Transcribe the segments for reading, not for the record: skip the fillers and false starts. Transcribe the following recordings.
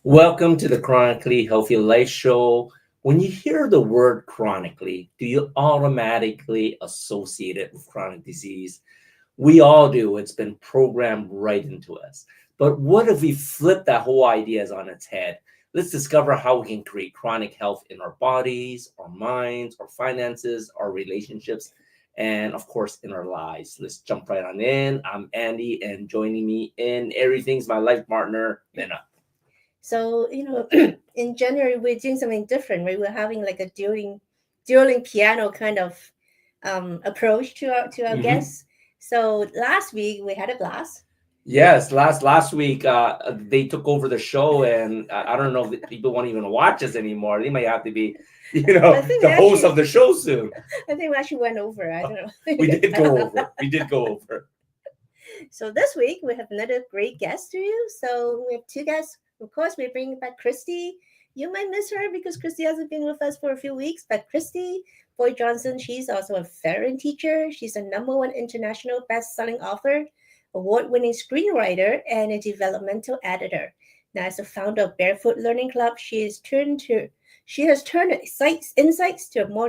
Welcome to the Chronically Healthy Life Show. When you hear the word chronically, do you automatically associate it with chronic disease? We all do. It's been programmed right into us. But what if we flip that whole idea on its head? Let's discover how we can create chronic health in our bodies, our minds, our finances, our relationships, and of course, in our lives. Let's jump right on in. I'm Andy, and joining me in everything's my life partner, Minna. So, in January, we're doing something different, right? We're having like a dueling piano kind of approach to our Mhm. guests. So last week we had a blast. Yes, last week they took over the show, and I don't know if people won't even watch us anymore. They might have to be, I think we the host actually, of the show soon. I think we actually went over. I don't We did go know. over. We did go over. So this week we have another great guest to you. So we have two guests. Of course, we're bringing back Christy. You might miss her because Christy hasn't been with us for a few weeks. But Christy Boyd Johnson, she's also a veteran teacher. She's a number one international best-selling author, award-winning screenwriter, and a developmental editor. Now, as a founder of Barefoot Learning Club, she has turned insights to a more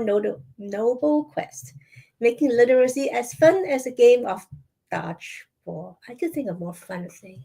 noble quest, making literacy as fun as a game of dodgeball. I could think of more fun things.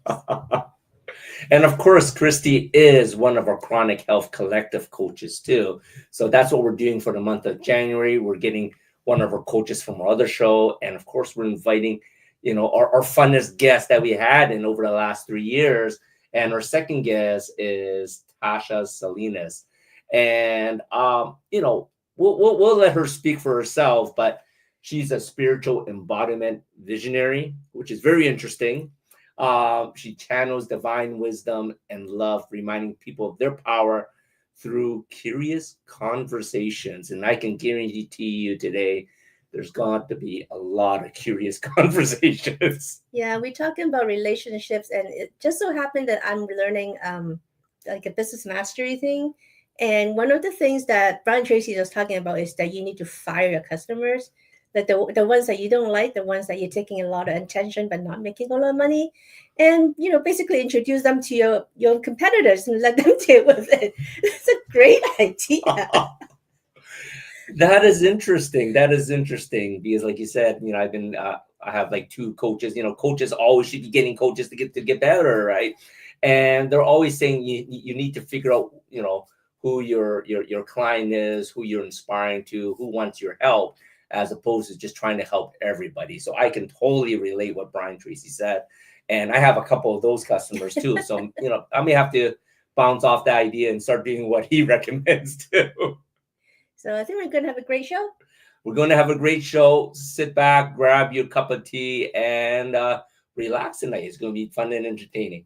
And of course, Christy is one of our chronic health collective coaches too. So that's what we're doing for the month of January. We're getting one of our coaches from our other show, and of course, we're inviting, our funnest guest that we had in over the last 3 years. And our second guest is Tasha Salinas, and we'll let her speak for herself, but she's a spiritual embodiment visionary, which is very interesting. She channels divine wisdom and love, reminding people of their power through curious conversations. And I can guarantee you today, there's got to be a lot of curious conversations. Yeah, we're talking about relationships, and it just so happened that I'm learning like a business mastery thing. And one of the things that Brian Tracy was talking about is that you need to fire your customers, that the ones that you don't like, the ones that you're taking a lot of attention but not making a lot of money, and basically introduce them to your competitors and let them deal with it. It's a great idea. That is interesting. That is interesting because, like you said, I have like two coaches. Coaches always should be getting coaches to get better, right? And they're always saying you need to figure out, who your client is, who you're inspiring to, who wants your help, as opposed to just trying to help everybody. So I can totally relate what Brian Tracy said, and I have a couple of those customers too. So I may have to bounce off the idea and start doing what he recommends too. So I think we're going to have a great show. We're going to have a great show. Sit back, grab your cup of tea, and relax tonight. It's going to be fun and entertaining.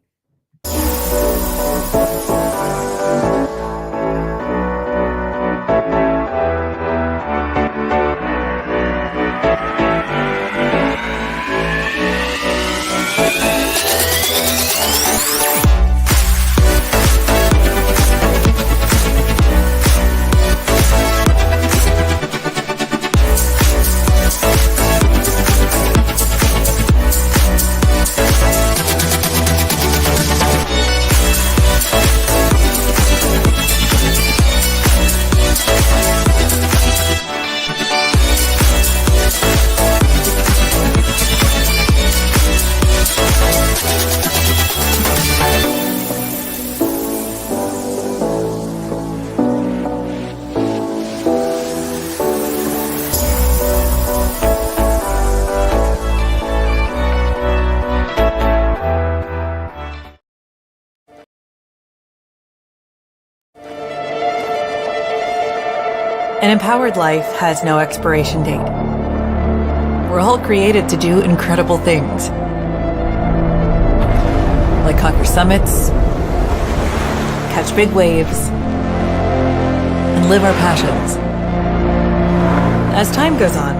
An empowered life has no expiration date. We're all created to do incredible things, like conquer summits, catch big waves, and live our passions. As time goes on,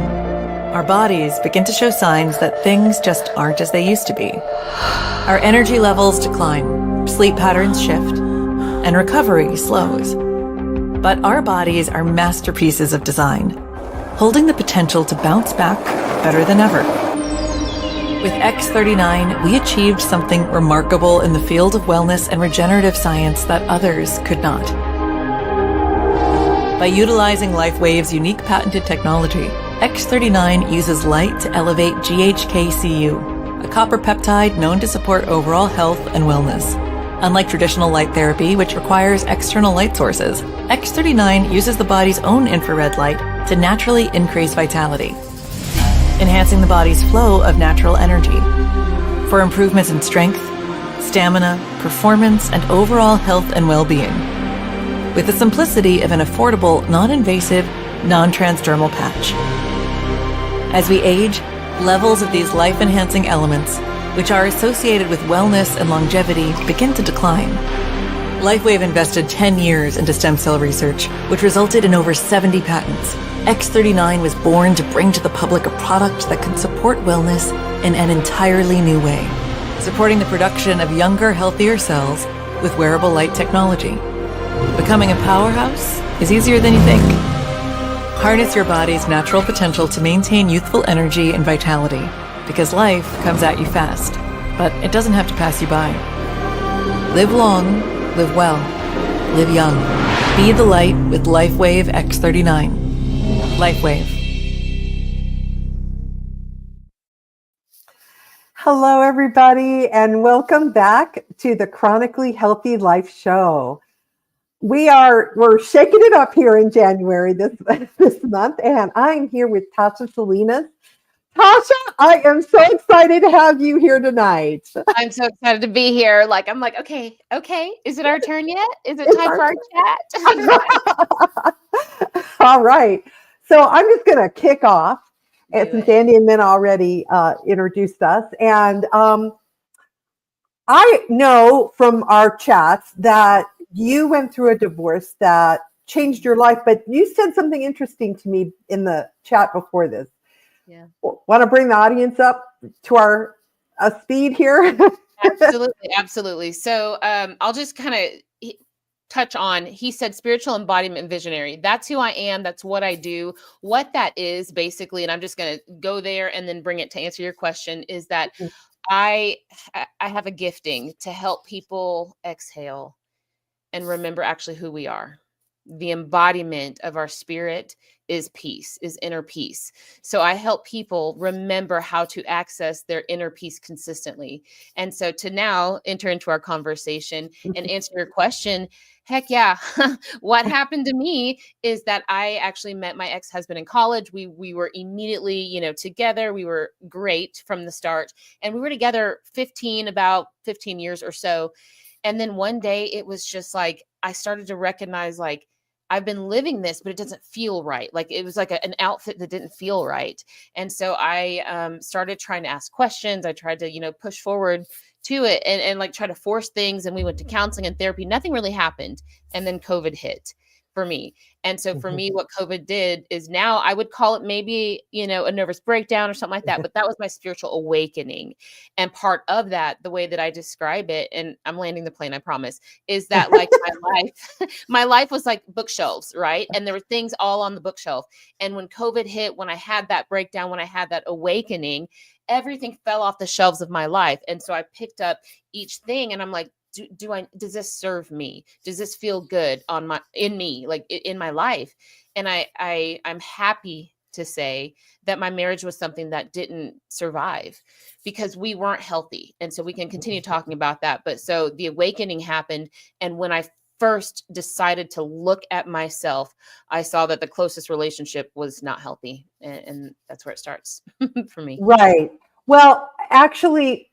our bodies begin to show signs that things just aren't as they used to be. Our energy levels decline, sleep patterns shift, and recovery slows. But our bodies are masterpieces of design, holding the potential to bounce back better than ever. With X39, we achieved something remarkable in the field of wellness and regenerative science that others could not. By utilizing LifeWave's unique patented technology, X39 uses light to elevate GHKCU, a copper peptide known to support overall health and wellness. Unlike traditional light therapy, which requires external light sources, X39 uses the body's own infrared light to naturally increase vitality, enhancing the body's flow of natural energy for improvements in strength, stamina, performance, and overall health and well-being. With the simplicity of an affordable, non-invasive, non-transdermal patch. As we age, levels of these life-enhancing elements, which are associated with wellness and longevity, begin to decline. LifeWave invested 10 years into stem cell research, which resulted in over 70 patents. X39 was born to bring to the public a product that can support wellness in an entirely new way, supporting the production of younger, healthier cells with wearable light technology. Becoming a powerhouse is easier than you think. Harness your body's natural potential to maintain youthful energy and vitality, because life comes at you fast, but it doesn't have to pass you by. Live long, live well, live young. Be the light with LifeWave X39. LifeWave. Hello, everybody, and welcome back to the Chronically Healthy Life Show. We're shaking it up here in January this month, and I'm here with Tasha Salinas. Tasha, I am so excited to have you here tonight. I'm so excited to be here. I'm like, okay. Is it our turn yet? Is it time for our chat? All right. So I'm just going to kick off, since Andy and Minna already introduced us. And I know from our chats that you went through a divorce that changed your life, but you said something interesting to me in the chat before this. Yeah. Want to bring the audience up to our speed here? Absolutely. So I'll just kind of touch on, he said spiritual embodiment visionary. That's who I am. That's what I do. What that is basically, and I'm just going to go there and then bring it to answer your question, is that I have a gifting to help people exhale and remember actually who we are. The embodiment of our spirit is peace, is inner peace. So I help people remember how to access their inner peace consistently. And so to now enter into our conversation and answer your question, heck yeah. What happened to me is that I actually met my ex-husband in college. We were immediately, together. We were great from the start, and we were together about 15 years or so. And then one day it was just like, I started to recognize, like, I've been living this, but it doesn't feel right. Like it was like an outfit that didn't feel right. And so I started trying to ask questions. I tried to, push forward to it and like try to force things. And we went to counseling and therapy. Nothing really happened. And then COVID hit for me. And so for me, what COVID did is, now I would call it maybe, a nervous breakdown or something like that. But that was my spiritual awakening. And part of that, the way that I describe it, and I'm landing the plane, I promise, is that like my life was like bookshelves, right? And there were things all on the bookshelf. And when COVID hit, when I had that breakdown, when I had that awakening, everything fell off the shelves of my life. And so I picked up each thing and I'm like, does this serve me? Does this feel good in me, like in my life? And I'm happy to say that my marriage was something that didn't survive because we weren't healthy. And so we can continue talking about that. But so the awakening happened. And when I first decided to look at myself, I saw that the closest relationship was not healthy. And that's where it starts for me. Right. Well, actually,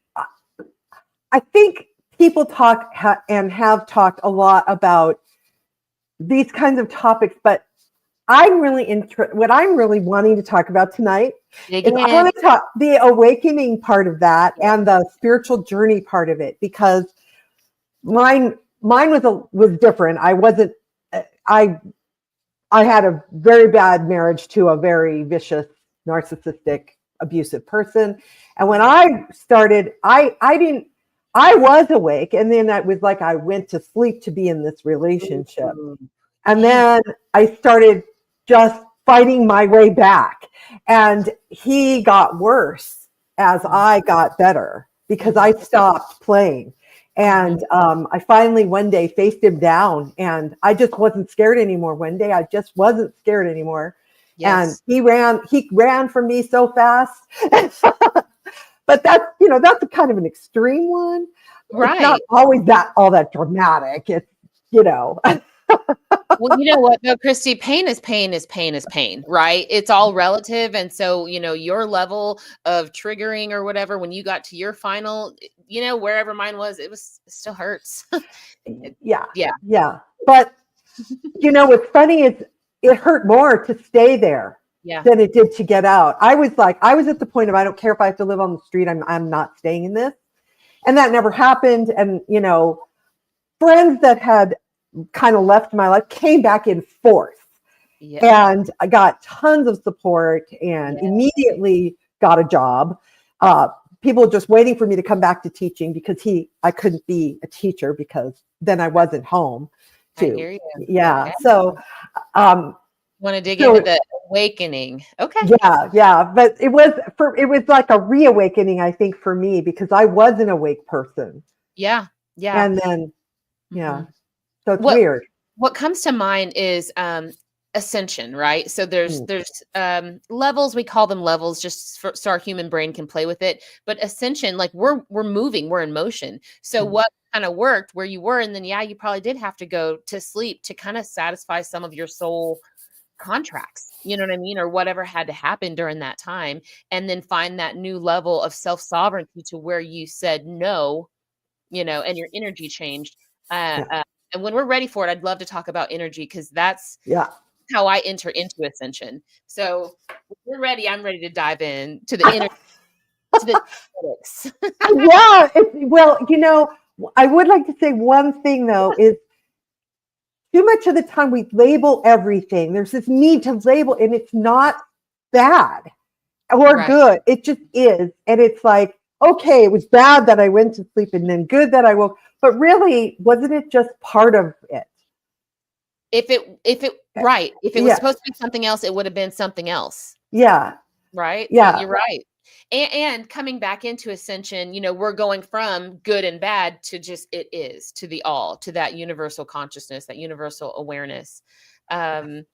I think people talk and have talked a lot about these kinds of topics, but I'm really what I'm really wanting to talk about tonight is I want to talk the awakening part of that and the spiritual journey part of it, because mine was different. I had a very bad marriage to a very vicious, narcissistic, abusive person. And when I started, I was awake, and then it was like I went to sleep to be in this relationship. And then I started just fighting my way back, and he got worse as I got better because I stopped playing. And I finally one day faced him down, and I just wasn't scared anymore. One day I just wasn't scared anymore. Yes. And he ran from me so fast. But that's, that's a kind of an extreme one. Right. It's not always all that dramatic. It's, Well, you know what, though, Christy, pain is pain is pain is pain, right? It's all relative. And so, your level of triggering or whatever, when you got to your final, wherever mine was, it still hurts. Yeah. Yeah. Yeah. But, what's funny is it hurt more to stay there than it did to get out. I was at the point of, I don't care if I have to live on the street. I'm not staying in this. And that never happened. And, friends that had kind of left my life came back in force. Yeah. And I got tons of support and immediately got a job. People just waiting for me to come back to teaching because I couldn't be a teacher because then I wasn't home too. I hear you. Yeah. Okay. So, want to dig into the awakening. Okay. Yeah. But it was like a reawakening, I think, for me, because I was an awake person. Yeah. And then, so it's weird. What comes to mind is ascension, right? So there's levels, we call them levels just so our human brain can play with it. But ascension, like we're moving, we're in motion. So what kind of worked where you were, and then you probably did have to go to sleep to kind of satisfy some of your soul contracts, you know what I mean, or whatever had to happen during that time, and then find that new level of self-sovereignty to where you said no, and your energy changed. And when we're ready for it, I'd love to talk about energy, because that's how I enter into ascension. So if you're ready, I'm ready to dive in to the energy, to the genetics. Well, I would like to say one thing though, is too much of the time we label everything. There's this need to label, and it's not bad or good. It just is. And it's like, okay, it was bad that I went to sleep, and then good that I woke. But really, wasn't it just part of it? If it was supposed to be something else, it would have been something else. Yeah. Right? Yeah. You're right. And coming back into ascension, we're going from good and bad to just it is, to the all, to that universal consciousness, that universal awareness. The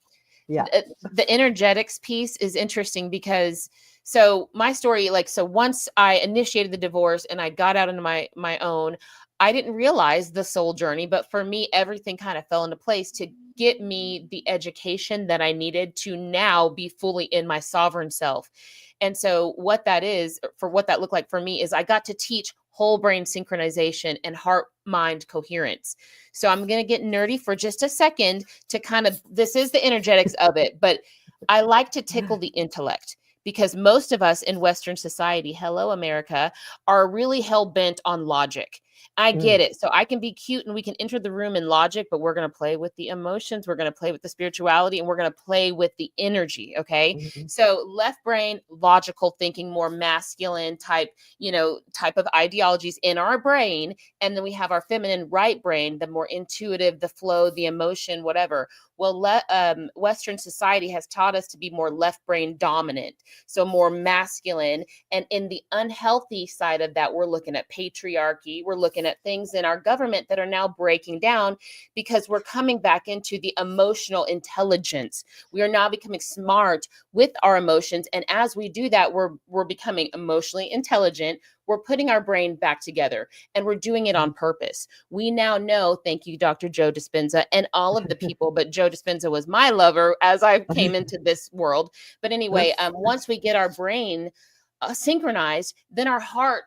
energetics piece is interesting because, so my story, once I initiated the divorce and I got out into my own, I didn't realize the soul journey, but for me, everything kind of fell into place to get me the education that I needed to now be fully in my sovereign self. And so what that looked like for me is I got to teach whole brain synchronization and heart mind coherence. So I'm going to get nerdy for just a second to this is the energetics of it, but I like to tickle the intellect, because most of us in Western society, hello America, are really hell bent on logic. I get it. So I can be cute and we can enter the room in logic, but we're going to play with the emotions. We're going to play with the spirituality, and we're going to play with the energy. Okay. Mm-hmm. So left brain, logical thinking, more masculine type of ideologies in our brain. And then we have our feminine right brain, the more intuitive, the flow, the emotion, whatever. Well, Western society has taught us to be more left brain dominant, so more masculine. And in the unhealthy side of that, we're looking at patriarchy. We're looking at things in our government that are now breaking down, because we're coming back into the emotional intelligence. We are now becoming smart with our emotions. And as we do that, we're becoming emotionally intelligent. We're putting our brain back together, and we're doing it on purpose. We now know, thank you, Dr. Joe Dispenza, and all of the people, but Joe Dispenza was my lover as I came into this world. But anyway, once we get our brain synchronized, then our heart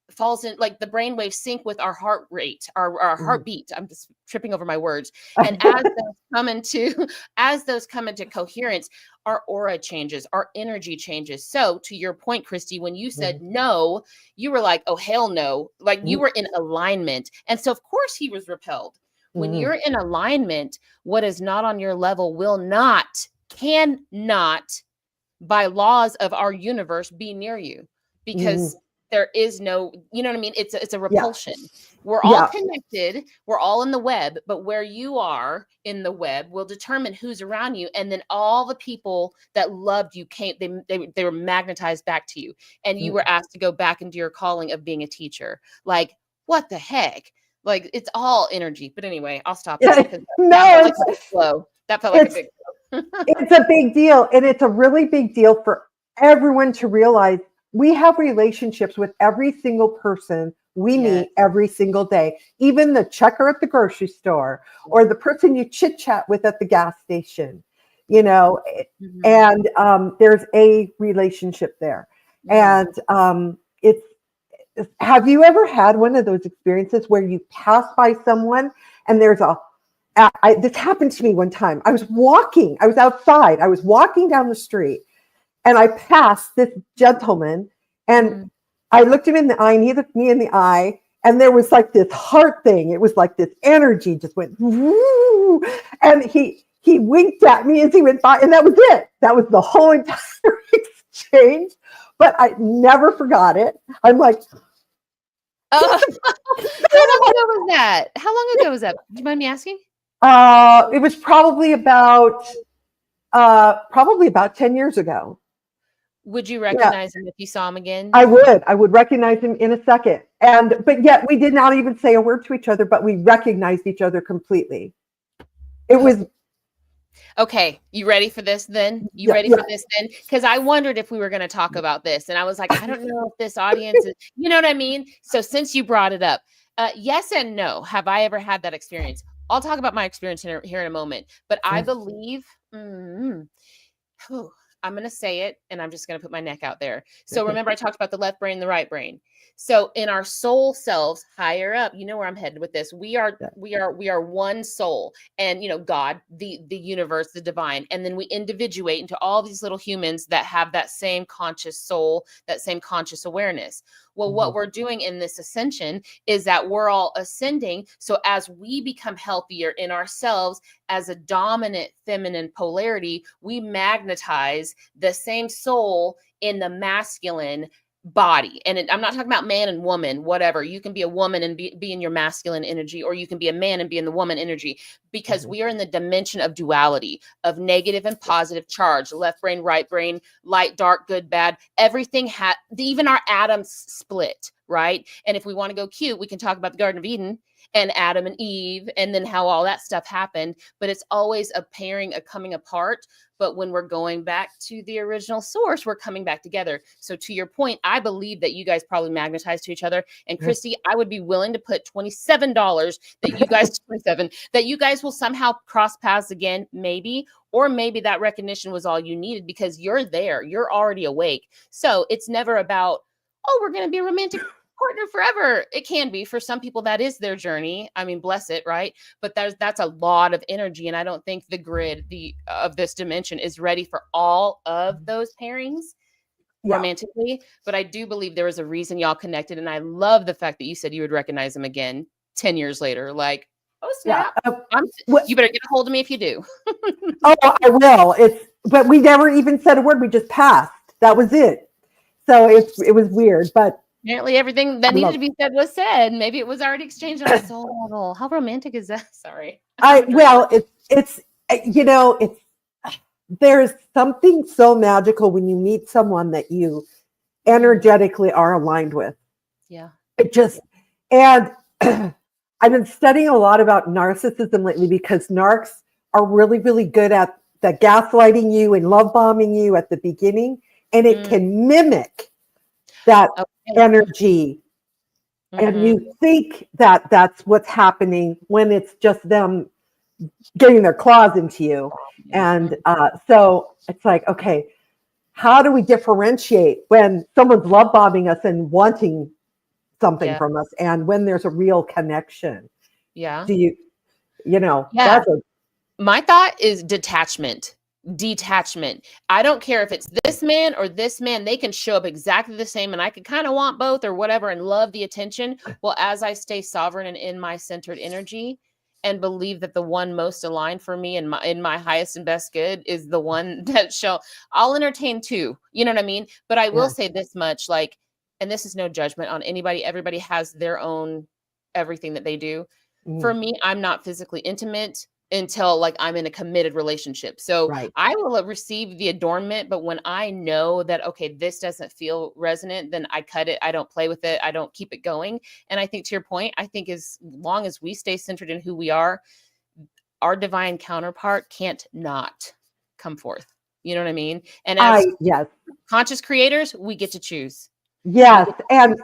falls in, like the brain waves sync with our heart rate, our heartbeat. I'm just tripping over my words. And as those come into coherence, our aura changes, our energy changes. So to your point, Christy, when you said no, you were like, oh, hell no. Like you were in alignment. And so of course he was repelled. When you're in alignment, what is not on your level cannot, by laws of our universe, be near you, because there is no, you know what I mean? It's a repulsion. We're all connected. We're all in the web, but where you are in the web will determine who's around you. And then all the people that loved you came, they were magnetized back to you. And you were asked to go back into your calling of being a teacher. Like, what the heck? Like, it's all energy. But anyway, I'll stop there because that felt like a big flow. That felt like a big flow. It's a big deal. And it's a really big deal for everyone to realize we have relationships with every single person we meet every single day, even the checker at the grocery store or the person you chit chat with at the gas station, you know, and there's a relationship there. And have you ever had one of those experiences where you pass by someone and there's this happened to me one time. I was outside, I was walking down the street and I passed this gentleman and I looked him in the eye and he looked me in the eye and there was like this heart thing. It was like this energy just went, woo, and he winked at me as he went by and that was it. That was the whole entire exchange, but I never forgot it. I'm like, how long ago was that? How long ago was that? Do you mind me asking? It was probably about 10 years ago. Would you recognize him if you saw him again? I would recognize him in a second. But yet we did not even say a word to each other, but we recognized each other completely. It was. Okay. You ready for this then? For this then? Because I wondered if we were going to talk about this. And I was like, I don't know if this audience is, you know what I mean? So since you brought it up, yes and no. Have I ever had that experience? I'll talk about my experience here in a moment. But I believe, I'm going to say it and I'm just going to put my neck out there. So remember I talked about the left brain, the right brain. So in our soul selves higher up, you know where I'm headed with this. We are one soul and, you know, God, the universe, the divine. And then we individuate into all these little humans that have that same conscious soul, that same conscious awareness. Well, what we're doing in this ascension is that we're all ascending. So as we become healthier in ourselves as a dominant feminine polarity, we magnetize the same soul in the masculine body. And I'm not talking about man and woman, whatever. You can be a woman and be in your masculine energy, or you can be a man and be in the woman energy, because we are in the dimension of duality, of negative and positive charge, left brain, right brain, light, dark, good, bad. Everything even our atoms split, right? And if we want to go cute, we can talk about the Garden of Eden and Adam and Eve and then how all that stuff happened. But it's always a pairing, a coming apart. But when we're going back to the original source, we're coming back together. So to your point, I believe that you guys probably magnetize to each other. And Christy, I would be willing to put $27 that you guys, 27, that you guys will somehow cross paths again, maybe, or maybe that recognition was all you needed because you're there, you're already awake. So it's never about, oh, we're going to be a romantic partner forever. It can be for some people, that is their journey. I mean, bless it, right? But that's a lot of energy, and I don't think the grid of this dimension is ready for all of those pairings romantically. But I do believe there was a reason y'all connected, and I love the fact that you said you would recognize him again 10 years later. Like, oh snap! You better get a hold of me if you do. Oh, I will. But we never even said a word. We just passed. That was it. So it was weird, but. Apparently everything that needed to be said was said. Maybe it was already exchanged on a soul level. How romantic is that? Sorry. There's something so magical when you meet someone that you energetically are aligned with. Yeah. And I've been studying a lot about narcissism lately because narcs are really, really good at the gaslighting you and love bombing you at the beginning. And it can mimic that energy. And you think that that's what's happening when it's just them getting their claws into you. And so it's like, okay, how do we differentiate when someone's love bombing us and wanting something from us, and when there's a real connection? Do you that's my thought is detachment. I don't care if it's this man or this man, they can show up exactly the same, and I could kind of want both or whatever and love the attention. Well, as I stay sovereign and in my centered energy and believe that the one most aligned for me and in my highest and best good is the one that I'll entertain too. You know what I mean? But I will say this much, like, and this is no judgment on anybody. Everybody has their own everything that they do. For me, I'm not physically intimate until like I'm in a committed relationship. So Right. I will receive the adornment, but when I know that, okay, this doesn't feel resonant, then I cut it. I don't play with it. I don't keep it going. And I think to your point, I think as long as we stay centered in who we are, our divine counterpart can't not come forth. You know what I mean? And as Yes. conscious creators, we get to choose. Yes. And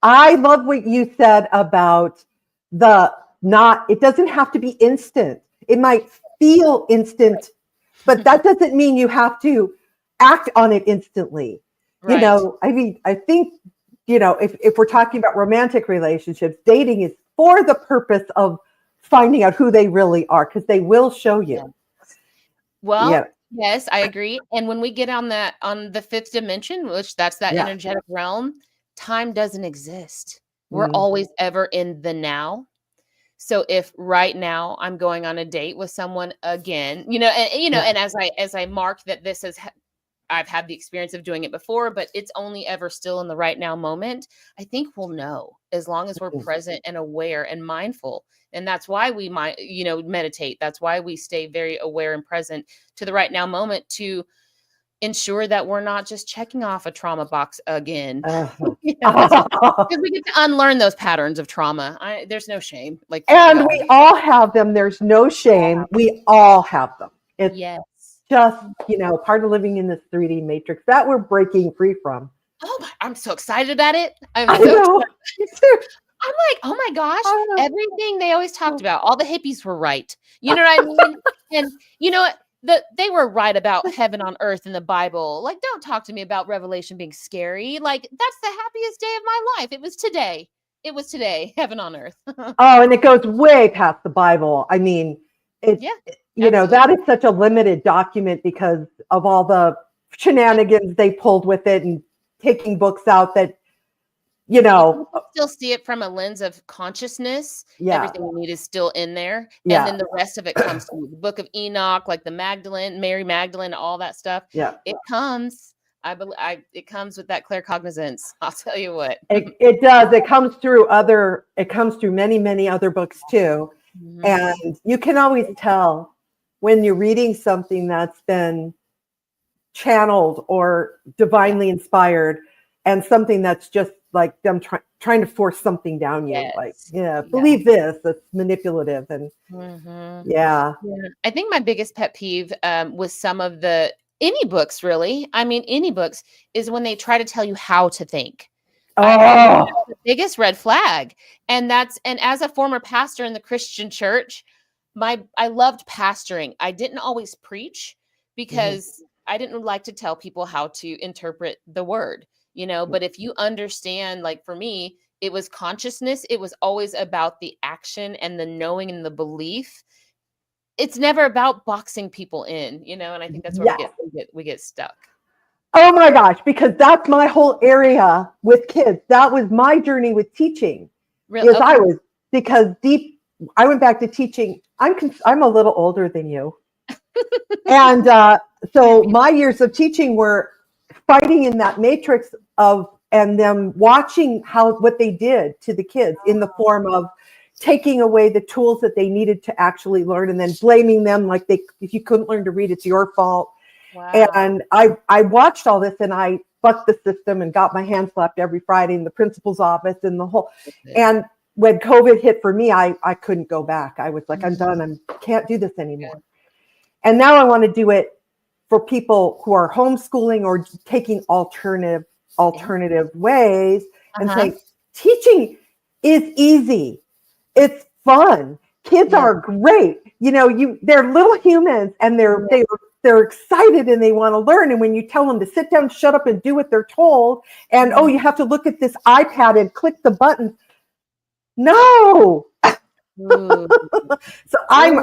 I love what you said about it doesn't have to be instant. It might feel instant, but that doesn't mean you have to act on it instantly. Right. You know, I mean, I think, you know, if we're talking about romantic relationships, dating is for the purpose of finding out who they really are, because they will show you. Yeah. Well, yes, I agree. And when we get on the fifth dimension, which that's that energetic realm, time doesn't exist. We're always ever in the now. So if right now I'm going on a date with someone again, you know, and as I mark that this is, I've had the experience of doing it before, but it's only ever still in the right now moment, I think we'll know as long as we're present and aware and mindful. And that's why we might, meditate. That's why we stay very aware and present to the right now moment to ensure that we're not just checking off a trauma box again. Because we get to unlearn those patterns of trauma. There's no shame. And we all have them. There's no shame. We all have them. It's just, part of living in this 3D matrix that we're breaking free from. Oh, I'm so excited about it. I'm like, oh my gosh, everything they always talked about, all the hippies were right. You know what I mean? And you know what? They were right about heaven on earth in the Bible. Like, don't talk to me about Revelation being scary. Like, that's the happiest day of my life. It was today, heaven on earth. And it goes way past the Bible. I mean, that is such a limited document because of all the shenanigans they pulled with it and taking books out that, you still see it from a lens of consciousnness. Everything we need is still in there. And then the rest of it comes to the book of Enoch, like the Mary Magdalene, all that stuff. It comes, it comes with that claircognizance. I'll tell you what. It does. It comes through many, many other books too. Mm-hmm. And you can always tell when you're reading something that's been channeled or divinely inspired and something that's just like them trying to force something down you, believe this, that's manipulative. And I think my biggest pet peeve with some of any books, really, any books, is when they try to tell you how to think. That's the biggest red flag. And as a former pastor in the Christian church, I loved pastoring. I didn't always preach because I didn't like to tell people how to interpret the word. But if you understand, like for me, it was consciousness. It was always about the action and the knowing and the belief. It's never about boxing people in, and I think that's where we get stuck. Oh my gosh, because that's my whole area with kids. That was my journey with teaching. Really? Okay. I went back to teaching. I'm a little older than you. And so my years of teaching were fighting in that matrix and them watching what they did to the kids in the form of taking away the tools that they needed to actually learn and then blaming them like if you couldn't learn to read, it's your fault. Wow. And I watched all this and I bucked the system and got my hand slapped every Friday in the principal's office and the whole. And when COVID hit for me, I couldn't go back. I was like, I'm done. I can't do this anymore. And now I want to do it for people who are homeschooling or taking alternative ways and say, teaching is easy. It's fun. Kids are great. They're little humans and they're excited and they want to learn. And when you tell them to sit down, shut up and do what they're told, and you have to look at this iPad and click the buttons. No. So I'm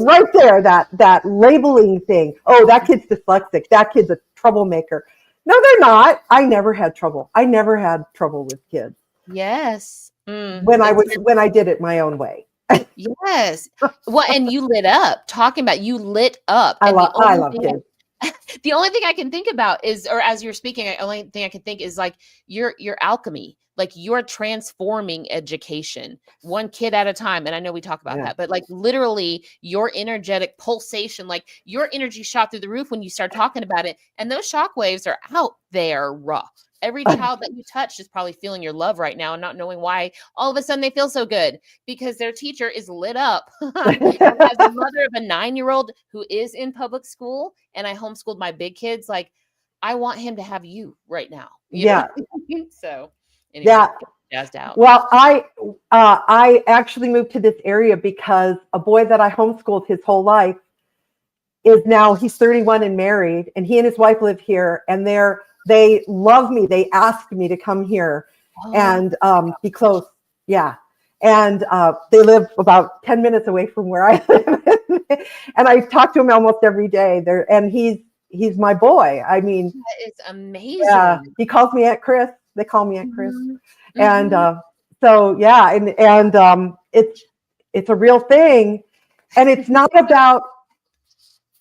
right there, that labeling thing. Oh, that kid's dyslexic. That kid's a troublemaker. No, they're not. I never had trouble. I never had trouble with kids. Yes. When I did it my own way. Yes. Well, and you lit up. Talking about you lit up. I love kids. The only thing I can think about is, or as you're speaking, the only thing I can think is like your alchemy, like you're transforming education one kid at a time. And I know we talk about that, but like literally your energetic pulsation, like your energy shot through the roof when you start talking about it. And those shock waves are out there raw. Every child that you touch is probably feeling your love right now and not knowing why all of a sudden they feel so good because their teacher is lit up. And as a mother of a 9-year-old who is in public school and I homeschooled my big kids, like I want him to have you right now. You know? So anyway, jazzed out. Well, I actually moved to this area because a boy that I homeschooled his whole life he's 31 and married, and he and his wife live here, and they love me. They asked me to come here and be close. Yeah. And they live about 10 minutes away from where I live. And I talk to him almost every day there. And he's my boy. I mean, that is amazing. Yeah. He calls me Aunt Chris. They call me Aunt Chris. Mm-hmm. And so, yeah. And it's a real thing. And it's not about,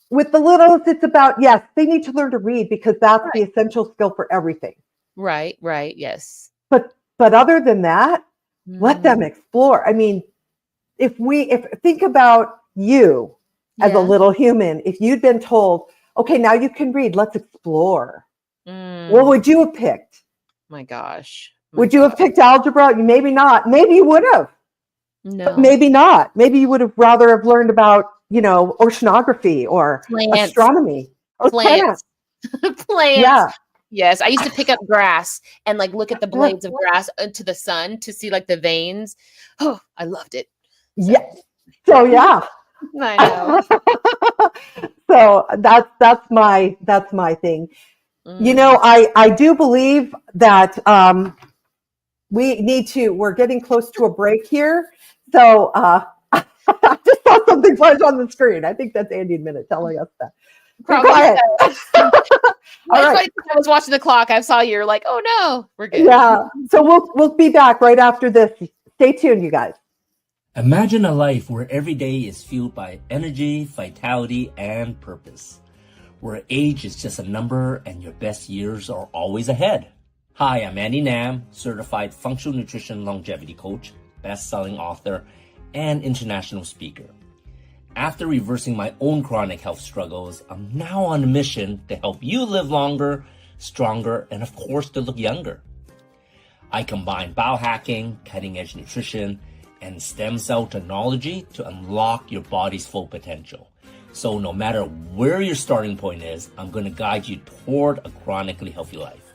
with the littles, it's about, yes, they need to learn to read because that's the essential skill for everything. Right. Yes. But other than that, let them explore. I mean, if think about you as a little human, if you'd been told, okay, now you can read, let's explore. What would you have picked? My gosh. Would you have picked algebra? Maybe not. Maybe you would have. No. But maybe not. Maybe you would have rather have learned about, oceanography or astronomy. Or plants. Plants. Yeah. Yes. I used to pick up grass and like look at the blades of grass into the sun to see like the veins. Oh, I loved it. Yes. So yeah. I know. So that's my thing. I do believe that we're getting close to a break here. So I just saw something flash on the screen. I think that's Andy Minute telling us that. Probably. Go ahead. All right. I was watching the clock. I saw you're like, oh no, we're good. Yeah. So we'll be back right after this. Stay tuned, you guys. Imagine a life where every day is fueled by energy, vitality, and purpose. Where age is just a number and your best years are always ahead. Hi, I'm Andy Nam, certified functional nutrition longevity coach, best-selling author, and international speaker. After reversing my own chronic health struggles, I'm now on a mission to help you live longer, stronger, and of course to look younger. I combine biohacking, cutting-edge nutrition, and stem cell technology to unlock your body's full potential. So no matter where your starting point is, I'm going to guide you toward a chronically healthy life.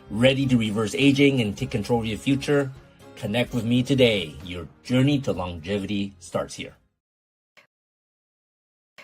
Ready to reverse aging and take control of your future? Connect with me today. Your journey to longevity starts here.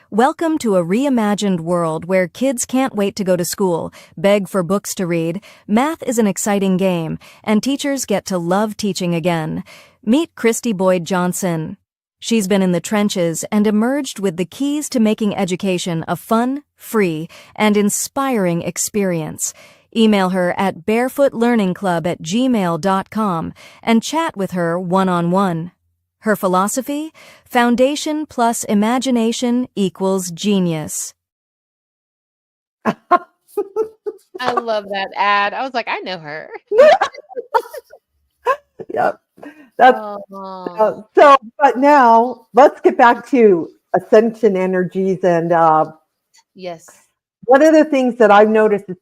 Welcome to a reimagined world where kids can't wait to go to school, beg for books to read, math is an exciting game, and teachers get to love teaching again. Meet Christy Boyd Johnson. She's been in the trenches and emerged with the keys to making education a fun, free, and inspiring experience. Email her at barefootlearningclub@gmail.com and chat with her one-on-one. Her philosophy? Foundation plus imagination equals genius. I love that ad. I was like, I know her. Yep. But now let's get back to ascension energies. And yes, one of the things that I've noticed is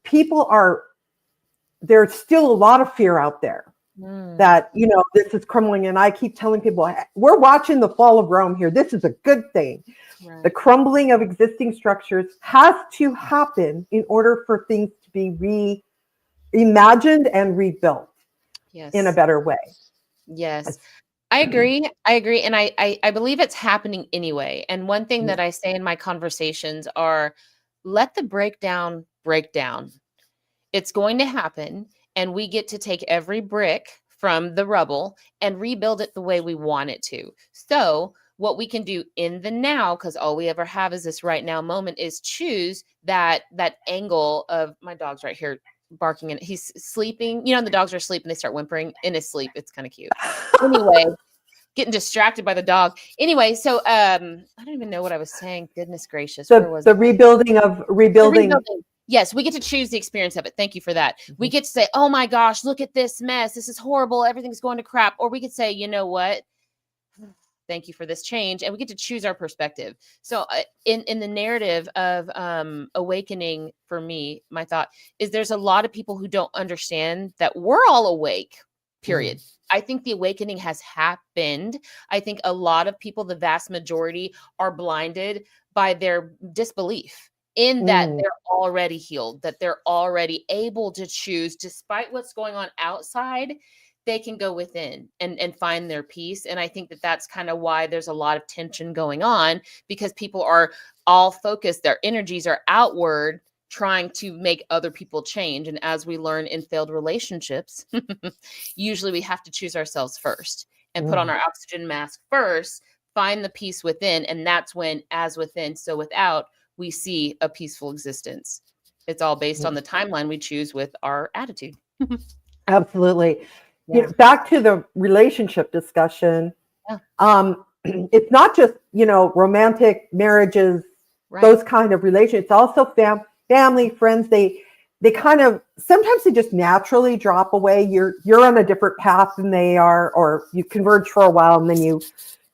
there's still a lot of fear out there. That, this is crumbling. And I keep telling people, we're watching the fall of Rome here. This is a good thing. Right. The crumbling of existing structures has to happen in order for things to be reimagined and rebuilt in a better way. Yes, I agree. And I believe it's happening anyway. And one thing that I say in my conversations are, let the breakdown break down. It's going to happen. And we get to take every brick from the rubble and rebuild it the way we want it to. So what we can do in the now, because all we ever have is this right now moment, is choose that angle of, my dog's right here barking and he's sleeping. The dogs are asleep and they start whimpering in his sleep. It's kind of cute. Anyway, getting distracted by the dog. Anyway, so I don't even know what I was saying. Goodness gracious. Where was the it? rebuilding. The rebuilding. Yes, we get to choose the experience of it. Thank you for that. We get to say, oh my gosh, look at this mess. This is horrible. Everything's going to crap. Or we could say, you know what? Thank you for this change. And we get to choose our perspective. So in the narrative of awakening, for me, my thought is there's a lot of people who don't understand that we're all awake, period. I think the awakening has happened. I think a lot of people, the vast majority, are blinded by their disbelief in that they're already healed, that they're already able to choose, despite what's going on outside, they can go within and find their peace. And I think that that's kind of why there's a lot of tension going on, because people are all focused. Their energies are outward, trying to make other people change. And as we learn in failed relationships, usually we have to choose ourselves first and put on our oxygen mask first, find the peace within. And that's when, as within, so without, we see a peaceful existence. It's all based on the timeline we choose with our attitude. Absolutely. Yeah. You know, back to the relationship discussion. Yeah. It's not just, romantic marriages, those kind of relations. It's also family, friends. They kind of, sometimes they just naturally drop away. You're on a different path than they are, or you converge for a while and then you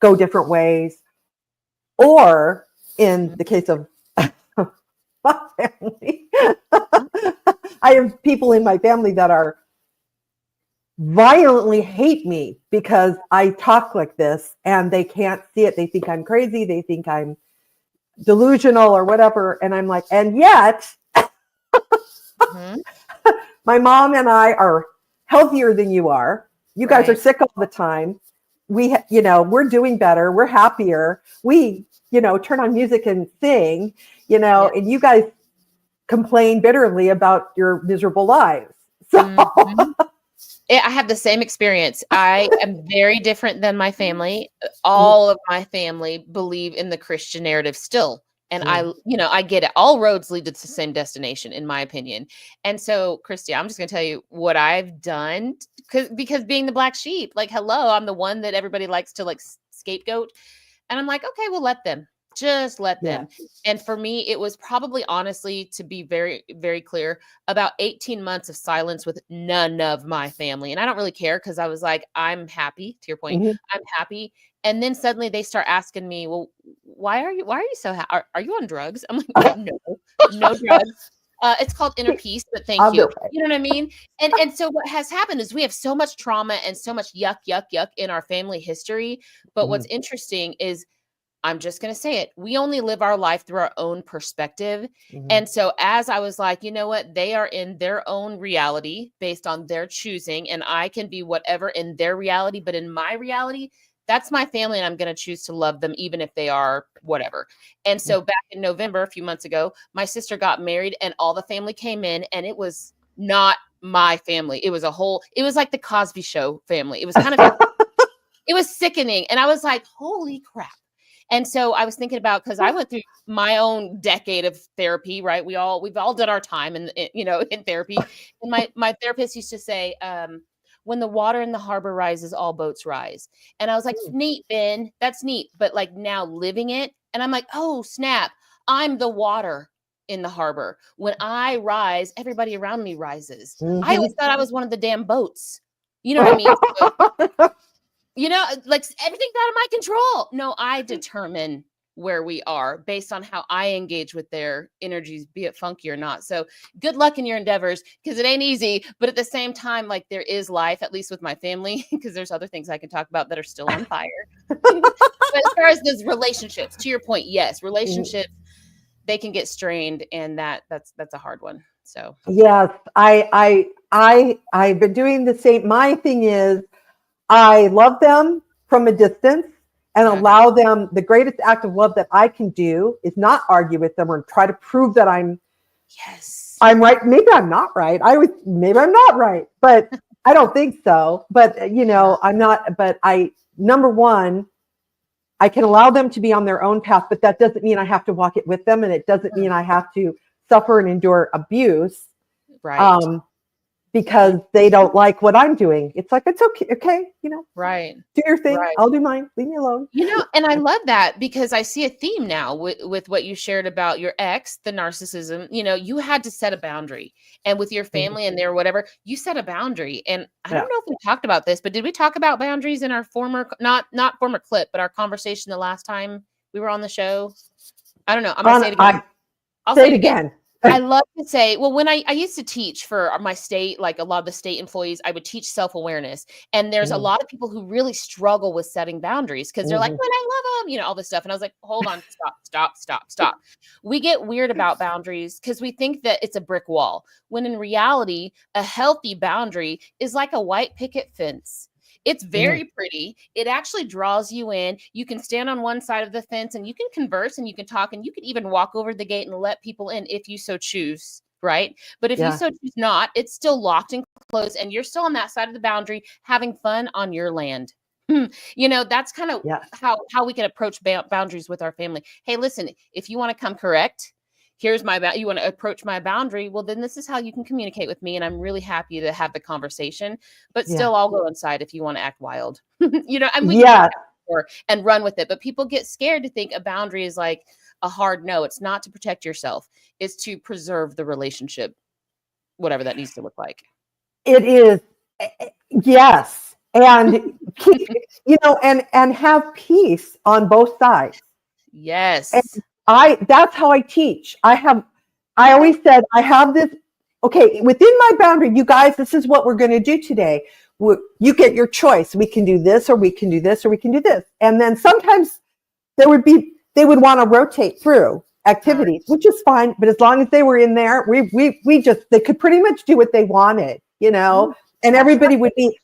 go different ways. Or in the case of my family, I have people in my family that are violently hate me because I talk like this, and they can't see it. They think I'm crazy. They think I'm delusional or whatever. And I'm like, and yet my mom and I are healthier than you are. You guys are sick all the time. We're doing better. We're happier. We, turn on music and sing, and you guys complain bitterly about your miserable lives. So I have the same experience. I am very different than my family. All of my family believe in the Christian narrative still. And I get it. All roads lead to the same destination, in my opinion. And so, Christy, I'm just going to tell you what I've done, because being the black sheep, like, hello, I'm the one that everybody likes to scapegoat. And I'm like, okay, well, just let them. And for me, it was probably, honestly, to be very, very clear, about 18 months of silence with none of my family. And I don't really care, because I was like, I'm happy, to your point, I'm happy. And then suddenly they start asking me, well, why are you so happy? Are you on drugs? I'm like, no drugs. It's called inner peace, but thank you. You know what I mean? And so what has happened is we have so much trauma and so much yuck in our family history. But what's interesting is, I'm just going to say it, we only live our life through our own perspective. And so as I was like, you know what, they are in their own reality based on their choosing, and I can be whatever in their reality, but in my reality, that's my family, and I'm going to choose to love them even if they are whatever. And so back in November, a few months ago, my sister got married and all the family came in, and it was not my family. It was like the Cosby Show family. It was kind of, it was sickening. And I was like, holy crap. And so I was thinking about, because I went through my own decade of therapy, right? We've all done our time in therapy. And my therapist used to say, when the water in the harbor rises, all boats rise. And I was like, neat, Ben, that's neat. But now living it, and I'm like, oh, snap, I'm the water in the harbor. When I rise, everybody around me rises. I always thought I was one of the damn boats. You know what I mean? So, everything's out of my control. No, I determine where we are based on how I engage with their energies, be it funky or not. So good luck in your endeavors, because it ain't easy. But at the same time, there is life, at least with my family, because there's other things I can talk about that are still on fire. But as far as those relationships, to your point, yes, relationships, they can get strained, and that's a hard one. So yes, I've been doing the same. My thing is, I love them from a distance and allow them. The greatest act of love that I can do is not argue with them or try to prove that I'm right. Maybe I'm not right. Maybe I'm not right, but I don't think so. But I'm not. But number one, I can allow them to be on their own path, but that doesn't mean I have to walk it with them, and it doesn't mean I have to suffer and endure abuse. Right. because they don't like what I'm doing. It's like, it's okay. Okay. Right. Do your thing. Right. I'll do mine. Leave me alone. And I love that because I see a theme now with what you shared about your ex, the narcissism. You had to set a boundary, and with your family and their whatever, you set a boundary. And I don't know if we talked about this, but did we talk about boundaries in our former, not former clip, but our conversation the last time we were on the show? I don't know. I'm going to say it again. I'll say it again. I love to say, well, when I used to teach for my state, like a lot of the state employees, I would teach self-awareness. And there's a lot of people who really struggle with setting boundaries because they're like, but I love them, all this stuff. And I was like, hold on, stop. We get weird about boundaries because we think that it's a brick wall, when in reality, a healthy boundary is like a white picket fence. It's very pretty. It actually draws you in. You can stand on one side of the fence and you can converse and you can talk and you can even walk over the gate and let people in if you so choose, right? But if you so choose not, it's still locked and closed and you're still on that side of the boundary having fun on your land. That's kind of how we can approach boundaries with our family. Hey, listen, if you want to come correct, here's you want to approach my boundary. Well, then this is how you can communicate with me. And I'm really happy to have the conversation, but still I'll go inside if you want to act wild, and we can and run with it. But people get scared to think a boundary is like a hard no. It's not to protect yourself. It's to preserve the relationship, whatever that needs to look like. It is. Yes. And, and have peace on both sides. Yes. And that's how I teach. I always said, I have this, okay, within my boundary, you guys, this is what we're going to do today. You get your choice. We can do this, or we can do this, or we can do this. And then sometimes they would want to rotate through activities, which is fine. But as long as they were in there, they could pretty much do what they wanted, and everybody would be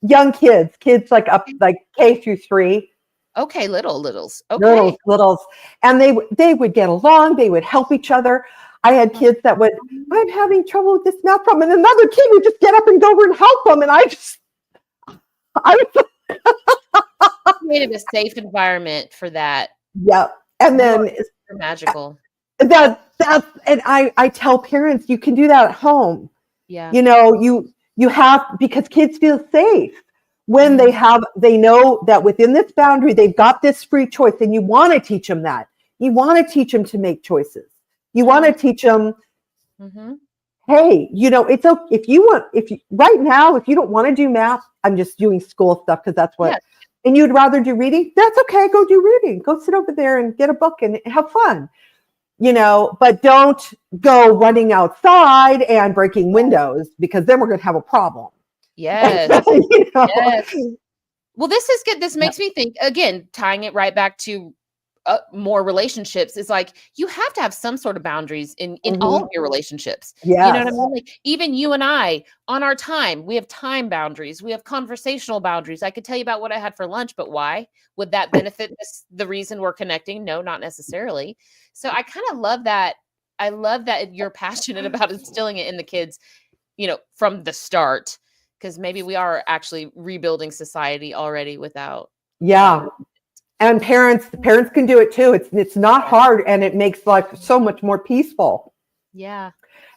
young kids like up, like K through 3. Okay, littles. Okay. Littles. And they would get along. They would help each other. I had kids that I'm having trouble with this math problem. And another kid would just get up and go over and help them. And I created a safe environment for that. Yeah. And then it's magical. And I tell parents, you can do that at home. Yeah. You have, because kids feel safe when they know that within this boundary, they've got this free choice, and you want to teach them that. You want to teach them to make choices. You want to teach them, hey, it's okay. Right now, if you don't want to do math, I'm just doing school stuff because that's what, and you'd rather do reading, that's okay. Go do reading. Go sit over there and get a book and have fun, but don't go running outside and breaking windows, because then we're going to have a problem. Yes. Yes. Well, this is good. This makes me think, again, tying it right back to more relationships. It's like, you have to have some sort of boundaries in all of your relationships. Yeah. You know what I mean? Like, even you and I on our time, we have time boundaries. We have conversational boundaries. I could tell you about what I had for lunch, but why would that benefit the reason we're connecting? No, not necessarily. So I kind of love that. I love that you're passionate about instilling it in the kids, from the start. Because maybe we are actually rebuilding society already without. Yeah. And parents can do it too. It's not hard, and it makes life so much more peaceful. Yeah.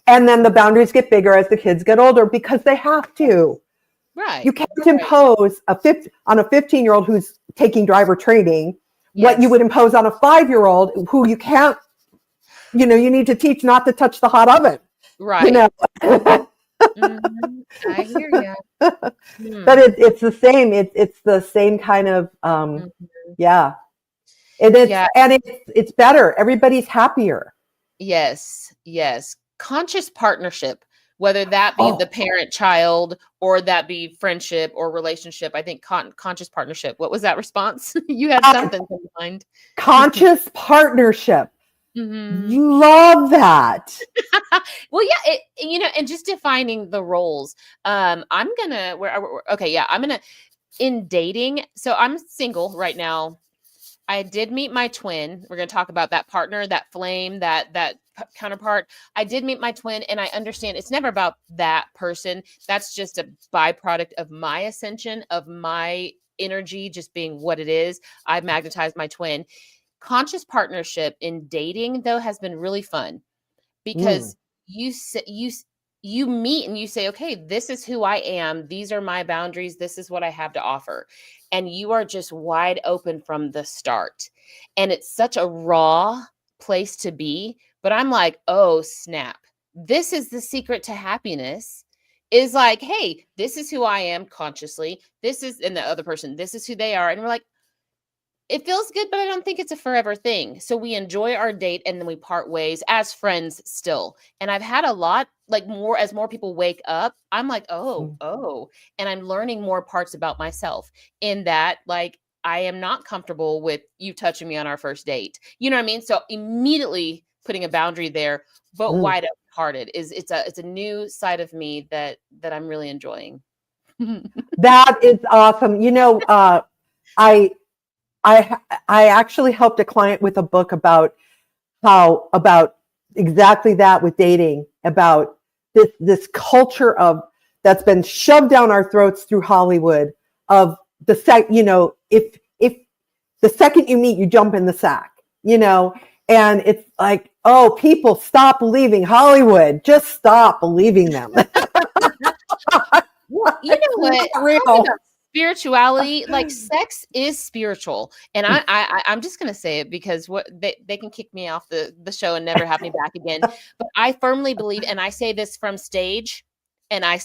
And then the boundaries get bigger as the kids get older, because they have to. Right. You can't impose on a 15-year-old who's taking driver training what you would impose on a 5-year-old who you can't, you need to teach not to touch the hot oven. Right. I hear you. But it's the same. It's the same kind of It is, and it's better. Everybody's happier. Yes. Conscious partnership, whether that be the parent-child or that be friendship or relationship. I think conscious partnership. What was that response? You had something in mind. Conscious partnership. You love that. Well, yeah, and just defining the roles. I'm gonna in dating. So I'm single right now. I did meet my twin. We're gonna talk about that partner, that flame, that counterpart. I did meet my twin, and I understand it's never about that person. That's just a byproduct of my ascension, of my energy just being what it is. I've magnetized my twin. Conscious partnership in dating, though, has been really fun, because you you meet and you say, okay, this is who I am. These are my boundaries. This is what I have to offer. And you are just wide open from the start. And it's such a raw place to be. But I'm like, oh, snap. This is the secret to happiness, is like, hey, this is who I am consciously. This is, and the other person, this is who they are. And we're like, it feels good, but I don't think it's a forever thing. So we enjoy our date and then we part ways as friends still. And I've had a lot, like more, as more people wake up, I'm like, oh, and I'm learning more parts about myself in that, like, I am not comfortable with you touching me on our first date. You know what I mean? So immediately putting a boundary there, but wide hearted it's a new side of me that I'm really enjoying. That is awesome. You know, I actually helped a client with a book about exactly that with dating, about this culture of that's been shoved down our throats through Hollywood of if the second you meet, you jump in the sack, and it's like, oh, people, stop believing Hollywood. Just stop believing them. Well, you know what? Real. Spirituality, like sex is spiritual. And I'm just going to say it because what they can kick me off the show and never have me back again. But I firmly believe, and I say this from stage, and I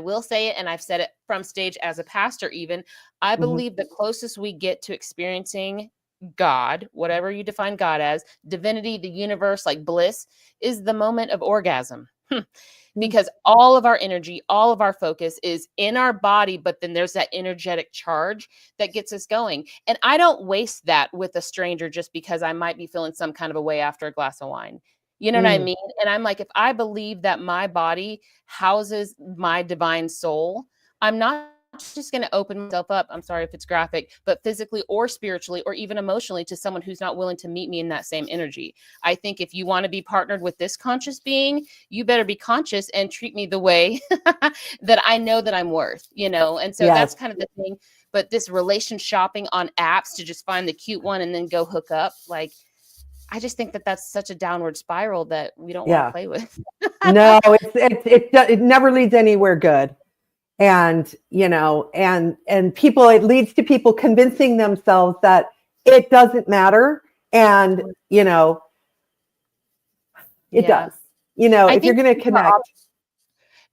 will say it, and I've said it from stage as a pastor even, I believe the closest we get to experiencing God, whatever you define God as, divinity, the universe, like bliss, is the moment of orgasm. Because all of our energy, all of our focus is in our body, but then there's that energetic charge that gets us going. And I don't waste that with a stranger just because I might be feeling some kind of a way after a glass of wine. You know what I mean? And I'm like, if I believe that my body houses my divine soul, I'm not just going to open myself up, I'm sorry if it's graphic, but physically or spiritually or even emotionally to someone who's not willing to meet me in that same energy. I think if you want to be partnered with this conscious being, you better be conscious and treat me the way that I know that I'm worth, And so that's kind of the thing. But this relation shopping on apps to just find the cute one and then go hook up, like, I just think that that's such a downward spiral that we don't want to play with. No, it never leads anywhere good. And, and people, it leads to people convincing themselves that it doesn't matter. And, it does, if you're going to connect.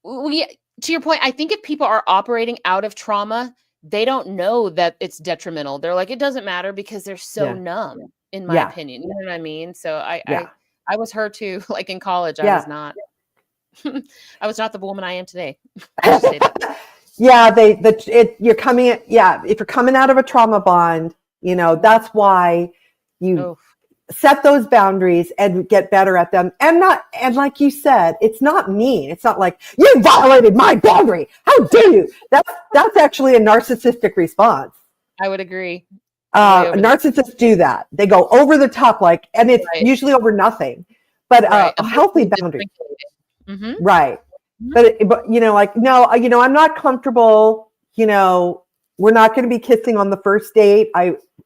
To your point, I think if people are operating out of trauma, they don't know that it's detrimental. They're like, it doesn't matter because they're so numb, in my opinion. You know what I mean? So I was her too, like in college, I was not. I was not the woman I am today. You're coming at, if you're coming out of a trauma bond, that's why you set those boundaries and get better at them. And like you said, it's not mean. It's not like, you violated my boundary. How dare you? That's actually a narcissistic response. I would agree. Narcissists do that. They go over the top, and it's usually over nothing, but a healthy boundary. Right. But no, I'm not comfortable, we're not going to be kissing on the first date.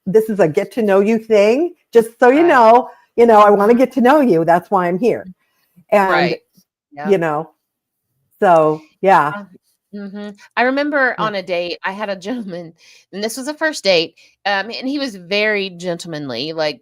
This is a get to know you thing. Just so you know, I want to get to know you. That's why I'm here. And, so yeah. I remember on a date, I had a gentleman, and this was a first date. And he was very gentlemanly, like,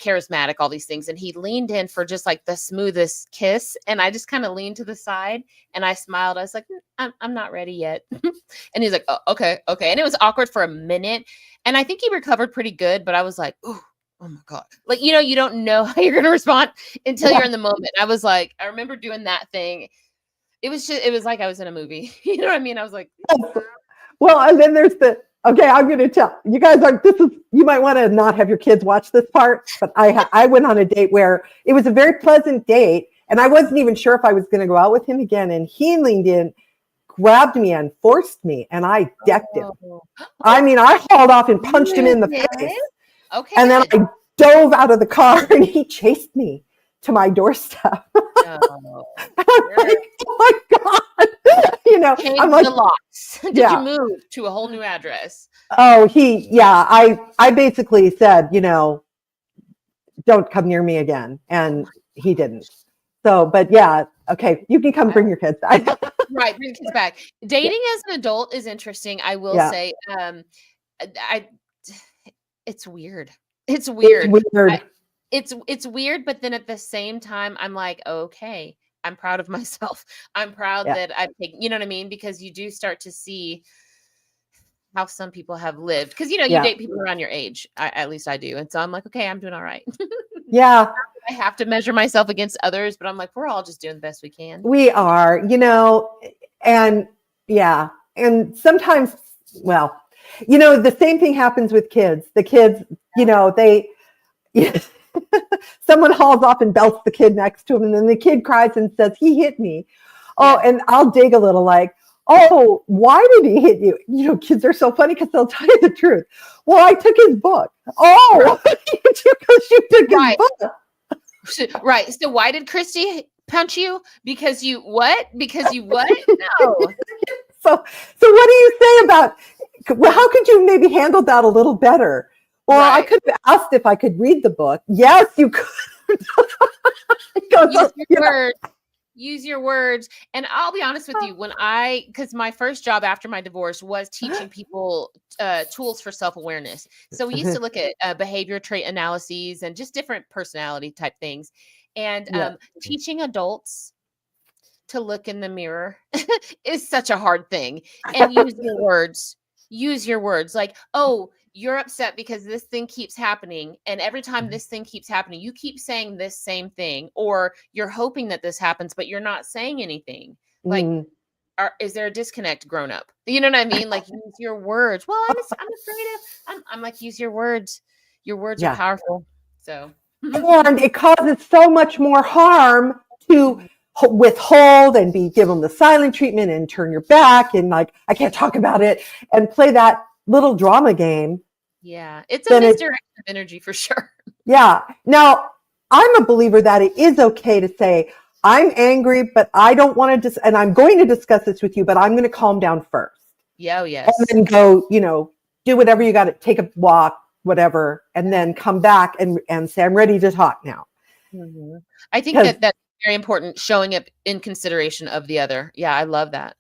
charismatic, all these things, and he leaned in for just like the smoothest kiss, and I just kind of leaned to the side and I smiled. I was like, I'm not ready yet. And he's like, oh, okay, and it was awkward for a minute, and I think he recovered pretty good, but I was like, oh my God, like, you don't know how you're gonna respond until you're in the moment. I was like, I remember doing that thing. It was like I was in a movie. You know what I mean? I was like, well, and then there's okay, I'm going to tell you guys, you might want to not have your kids watch this part, but I went on a date where it was a very pleasant date, and I wasn't even sure if I was going to go out with him again. And he leaned in, grabbed me, and forced me, and I decked him. I mean, I hauled off and punched him in the face. Okay. And then I dove out of the car, and he chased me to my doorstep. I'm like, oh my God. Change I'm like, the locks. Did you move to a whole new address? Oh, I basically said, don't come near me again. And he didn't. So, but Okay, you can come bring your kids back. Right, bring the kids back. Dating as an adult is interesting. I will say, I it's weird. It's weird. It's weird. It's weird, but then at the same time, I'm like, okay, I'm proud of myself. I'm proud that I've taken, you know what I mean? Because you do start to see how some people have lived. Because you date people around your age. At least I do. And so I'm like, okay, I'm doing all right. Yeah. I have to measure myself against others, but I'm like, we're all just doing the best we can. We are, and and sometimes, well, the same thing happens with kids. The kids, someone hauls off and belts the kid next to him, and then the kid cries and says, he hit me. Oh, and I'll dig a little like, oh, why did he hit you? Kids are so funny because they'll tell you the truth. Well, I took his book. Oh, because you took his book. Right. So why did Christy punch you? Because you what? Because you what? No. So what do you say about, well, how could you maybe handle that a little better? Or I could have asked if I could read the book. Yes, you could. Use your words. And I'll be honest with you, because my first job after my divorce was teaching people tools for self-awareness. So we used to look at behavior trait analyses and just different personality type things. And teaching adults to look in the mirror is such a hard thing. And use your words like, oh, you're upset because this thing keeps happening. And every time this thing keeps happening, you keep saying this same thing, or you're hoping that this happens, but you're not saying anything. Like, is there a disconnect grown up? You know what I mean? Like, use your words. Well, I'm afraid I'm like, use your words. Your words are powerful. So, and it causes so much more harm to withhold and give them the silent treatment and turn your back and like, I can't talk about it and play that little drama game. Yeah, it's a misdirection of energy for sure. Yeah. Now, I'm a believer that it is okay to say, I'm angry, but I don't want to and I'm going to discuss this with you, but I'm going to calm down first. Yeah, yes. And then go, do whatever you got to, take a walk, whatever, and then come back and say, I'm ready to talk now. Mm-hmm. I think that's very important, showing up in consideration of the other. Yeah, I love that.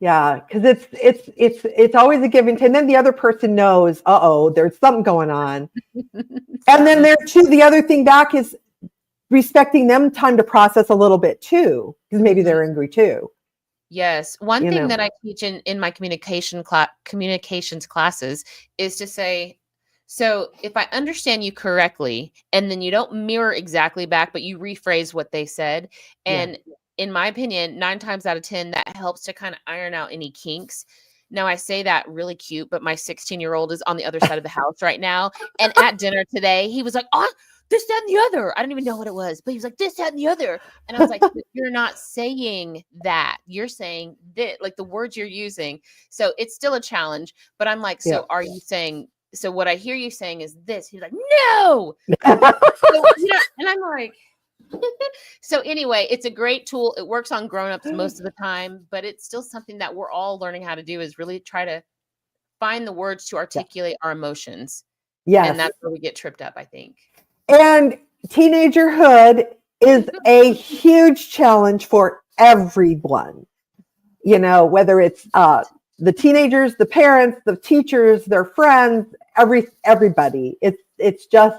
Yeah, because it's always a give and take. And then the other person knows, there's something going on. And then the other thing back is respecting them time to process a little bit too, because maybe they're angry too. Yes. One thing that I teach in my communications classes is to say, so if I understand you correctly, and then you don't mirror exactly back, but you rephrase what they said, and in my opinion, 9 times out of 10, that helps to kind of iron out any kinks. Now, I say that really cute, but my 16-year-old is on the other side of the house right now. And at dinner today, he was like, oh, this, that, and the other. I don't even know what it was, but he was like, this, that, and the other. And I was like, you're not saying that. You're saying that, like the words you're using. So it's still a challenge. But I'm like, so are you saying, so what I hear you saying is this? He's like, no. And I'm like, so anyway, it's a great tool. It works on grownups most of the time, but it's still something that we're all learning how to do, is really try to find the words to articulate our emotions. Yeah. And that's where we get tripped up, I think. And teenagerhood is a huge challenge for everyone, whether it's the teenagers, the parents, the teachers, their friends, everybody. It's just,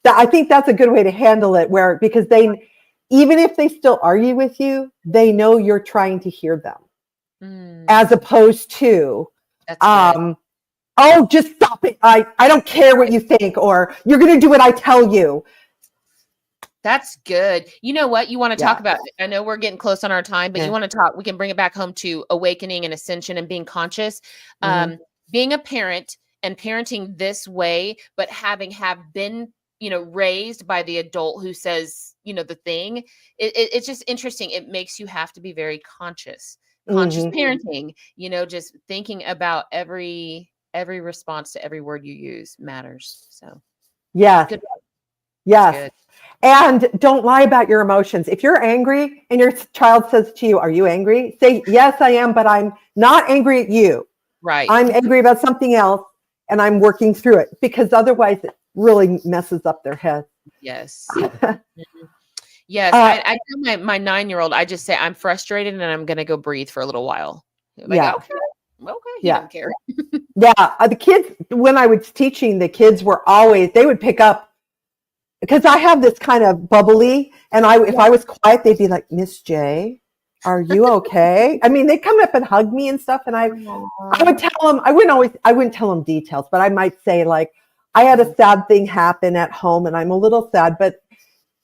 I think that's a good way to handle it, because even if they still argue with you, they know you're trying to hear them, as opposed to, oh, just stop it. I don't care what you think, or you're going to do what I tell you. That's good. You know what you want to talk about? I know we're getting close on our time, but you want to talk, we can bring it back home to awakening and ascension and being conscious, being a parent and parenting this way, but have been, raised by the adult who says, the thing. It's just interesting. It makes you have to be very conscious parenting, just thinking about every response to every word you use matters. So yes. Yes. And don't lie about your emotions. If you're angry and your child says to you, are you angry? Say, yes, I am, but I'm not angry at you. Right. I'm angry about something else and I'm working through it, because otherwise it really messes up their head. Yes. Yes, I tell my 9-year-old, I just say, I'm frustrated and I'm going to go breathe for a little while. Like, Yeah. okay, he Yeah. don't care. Yeah. The kids, when I was teaching, the kids were always, they would pick up, because I have this kind of bubbly, and if I was quiet, they'd be like, Miss J, are you okay? I mean, they'd come up and hug me and stuff, and I would tell them, I wouldn't tell them details, but I might say, like, I had a sad thing happen at home and I'm a little sad, but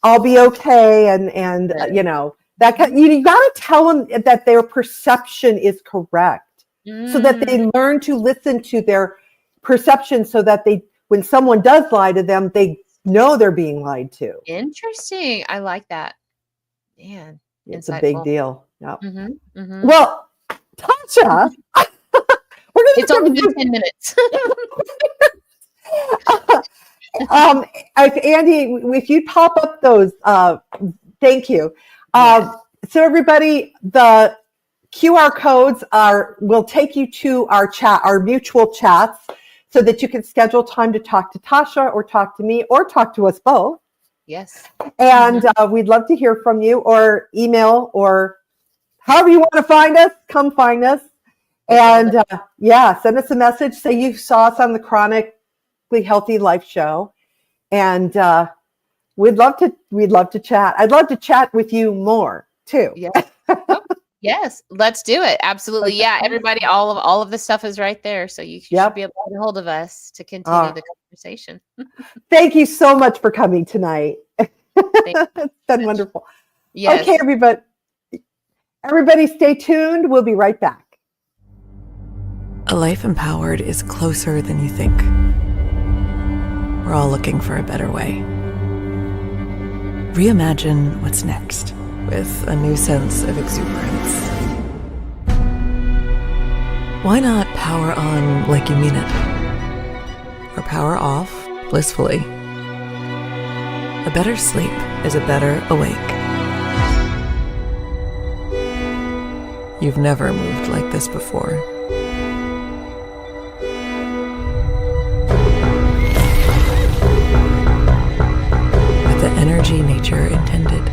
I'll be okay. And you know, that you got to tell them that their perception is correct, so that they learn to listen to their perception, so that when someone does lie to them, they know they're being lied to. Interesting. I like that. Man, it's a big deal. Yeah. Well, Tasha, it's only been 10 minutes. Andy, if you pop up those, thank you. So everybody, the QR codes will take you to our mutual chats, so that you can schedule time to talk to Tasha or talk to me or talk to us both. Yes. And we'd love to hear from you, or email, or however you want to find us, come find us. And send us a message. Say you saw us on the Chronically Healthy Life show. And we'd love to chat. I'd love to chat with you more too. Yeah. Yes, let's do it. Absolutely. Okay. Yeah, everybody, all of the stuff is right there. So you should be able to get a hold of us to continue the conversation. Thank you so much for coming tonight. It's been wonderful. Yes. Okay, everybody stay tuned. We'll be right back. A life empowered is closer than you think. We're all looking for a better way. Reimagine what's next with a new sense of exuberance. Why not power on like you mean it? Or power off blissfully? A better sleep is a better awake. You've never moved like this before. With the energy nature intended.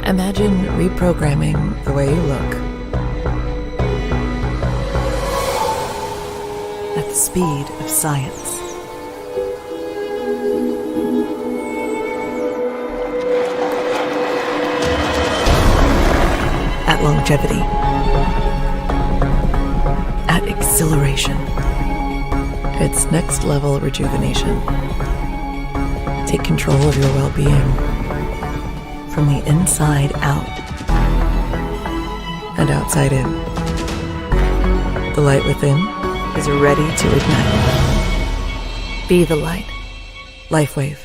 Imagine reprogramming the way you look at the speed of science. At longevity. At exhilaration. It's next level rejuvenation. Take control of your well-being. From the inside out and outside in. The light within is ready to ignite. Be the light. LifeWave.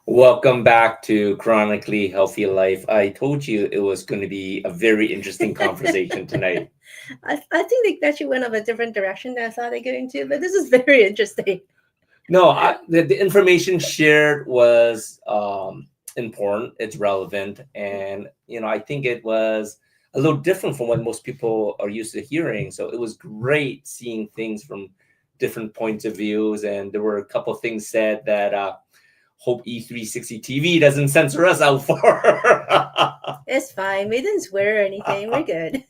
Welcome back to Chronically Healthy Life. I told you it was going to be a very interesting conversation tonight. I think they actually went of a different direction than I thought they were going to, but this is very interesting. No, the information shared was important. It's relevant. And, I think it was a little different from what most people are used to hearing. So it was great seeing things from different points of views. And there were a couple of things said that hope E360 TV doesn't censor us out for. It's fine. We didn't swear or anything. We're good.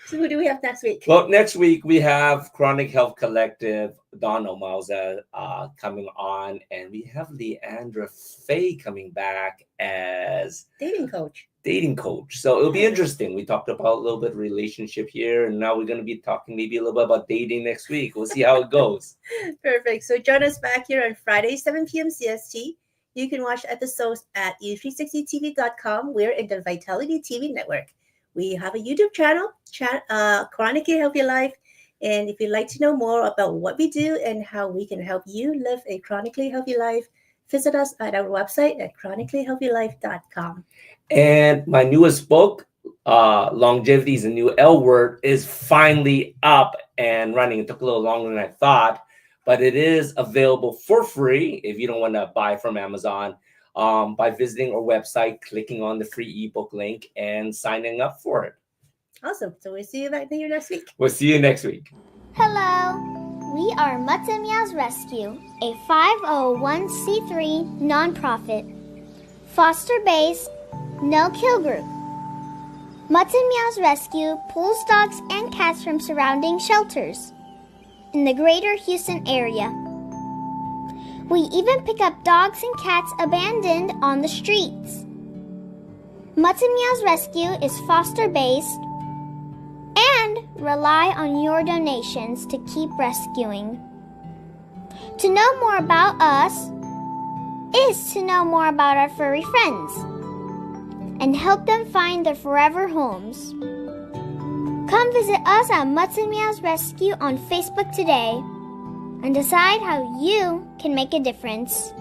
So who do we have next week? Well, next week we have Chronic Health Collective, Donna Mauza coming on, and we have Leandra Faye coming back as dating coach. So it'll be interesting. We talked about a little bit of relationship here, and now we're going to be talking maybe a little bit about dating next week. We'll see how it goes. Perfect. So join us back here on Friday, 7 p.m. CST. You can watch episodes at e360tv.com. We're in the Vitality TV network. We have a YouTube channel, Chronically Healthy Life. And if you'd like to know more about what we do and how we can help you live a chronically healthy life, visit us at our website at chronicallyhealthylife.com. And my newest book, Longevity is a New L Word, is finally up and running. It took a little longer than I thought, but it is available for free if you don't want to buy from Amazon. By visiting our website, clicking on the free ebook link, and signing up for it. Awesome. So we'll see you back here next week. We'll see you next week. Hello! We are Mutts and Meows Rescue, a 501c3 nonprofit, foster-based, no-kill group. Mutts and Meows Rescue pulls dogs and cats from surrounding shelters in the greater Houston area. We even pick up dogs and cats abandoned on the streets. Mutts and Meows Rescue is foster-based and rely on your donations to keep rescuing. To know more about us is to know more about our furry friends and help them find their forever homes. Come visit us at Mutts and Meows Rescue on Facebook today and decide how you can make a difference.